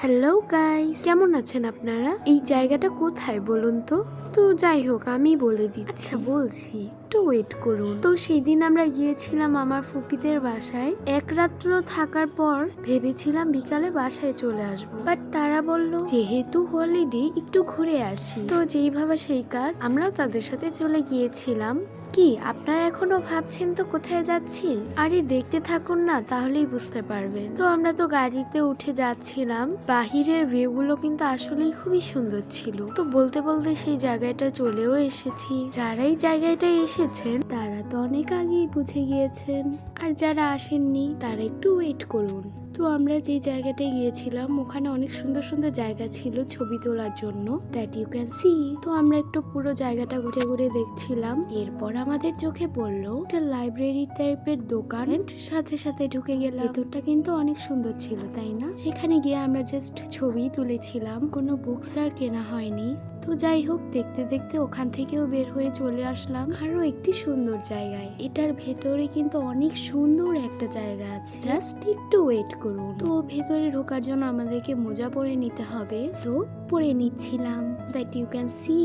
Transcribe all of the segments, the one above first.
Hello guys, কেমন আছেন আপনারা? এই জায়গাটা কোথায় বলুন তো? তো যাই হোক, আমি বলে দিচ্ছি। আচ্ছা বলছি, একটু ওয়েট করুন। তো সেই দিন আমরা গিয়েছিলাম আমার ফুপিদের বাসায়। এক রাত্র থাকার পর ভেবেছিলাম বিকালে বাসায় চলে আসব, বাট তারা বলল যেহেতু হলিডে একটু ঘুরে আসি। তো যেই ভাবা সেই কাজ, আমরাও তাদের সাথে চলে গিয়েছিলাম। কি আপনারা এখনো ভাবছেন তো কোথায় যাচ্ছি? আরে দেখতে থাকুন না, তাহলেই বুঝতে পারবেন। তো আমরা তো গাড়িতে উঠে যাচ্ছিলাম। বাহিরের ভিউ গুলো কিন্তু আসলেই খুবই সুন্দর ছিল। তো বলতে বলতে সেই জায়গাটা চলেও এসেছি। যারা এই জায়গাটায় এসেছেন তারা তো অনেক আগেই বুঝে গিয়েছেন, আর যারা আসেননি তারা একটু ওয়েট করুন। তো আমরা যে জায়গাটায় গিয়েছিলাম ওখানে অনেক সুন্দর সুন্দর জায়গা ছিল ছবি তোলার জন্য, দ্যাট ইউ ক্যান সি। তো আমরা একটু পুরো জায়গাটা ঘুরে ঘুরে দেখছিলাম। এরপর আমাদের চোখে পড়লো একটা লাইব্রেরি টাইপের দোকান, সাথে সাথে ঢুকে গেলাম। ভেতরটা কিন্তু অনেক সুন্দর ছিল, তাই না? সেখানে গিয়ে আমরা জাস্ট ছবি তুলেছিলাম, কোনো বুকস আর কেনা হয়নি। তো যাই হোক, দেখতে দেখতে ওখান থেকেও বের হয়ে চলে আসলাম আরো একটি সুন্দর জায়গায়। এটার ভেতরে কিন্তু অনেক সুন্দর একটা জায়গা আছে, জাস্ট একটু ওয়েট করুন। তো ভেতরে ঢোকার জন্য আমাদেরকে মোজা পরে নিতে হবে, সো পরে নিচ্ছিলাম, দ্যাট ইউ ক্যান সি।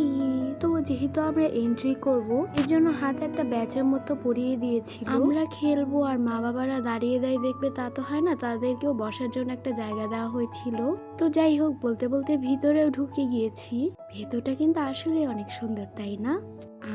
তো যেহেতু আমরা এন্ট্রি করব, এর জন্য হাতে একটা ব্যাচের মতো পরিয়ে দিয়েছিল। আমরা খেলবো আর মা বাবারা দাঁড়িয়ে দেখবে, তা তো হয় না, তাদেরকেও বসার জন্য একটা জায়গা দেওয়া হয়েছিল। তো যাই হোক, বলতে বলতে ভিতরেও ঢুকে গিয়েছি। ভেতরটা কিন্তু আসলে অনেক সুন্দর, তাই না?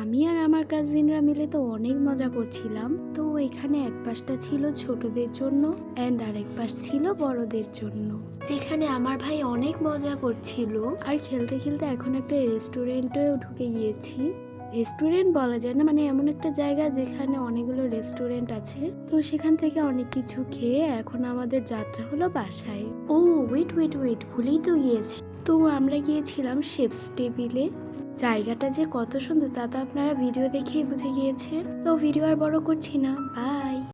আমি আর আমার কাজিনরা মিলে তো অনেক মজা করছিলাম। তো এখানে এক পাশটা ছিল ছোটদের জন্য এন্ড আরেক পাশ ছিল বড়দের জন্য, যেখানে আমার ভাই অনেক মজা করছিল। আর খেলতে খেলতে এখন একটা রেস্টুরেন্টেও ঢুকে গিয়েছি। রেস্টুরেন্ট বলা যায় না, মানে এমন একটা জায়গা যেখানে অনেকগুলো রেস্টুরেন্ট আছে। তো সেখান থেকে অনেক কিছু খেয়ে এখন আমাদের যাত্রা হলো বাসায়। ও ওয়েট ওয়েট ওয়েট, ভুলেই তো গিয়েছি। তো আমরা গিয়েছিলাম শেফস টেবিলে। জায়গাটা যে কত সুন্দর তা তো আপনারা ভিডিও দেখেই বুঝে গিয়েছেন। তো ভিডিও আর বড় করছি না, বাই।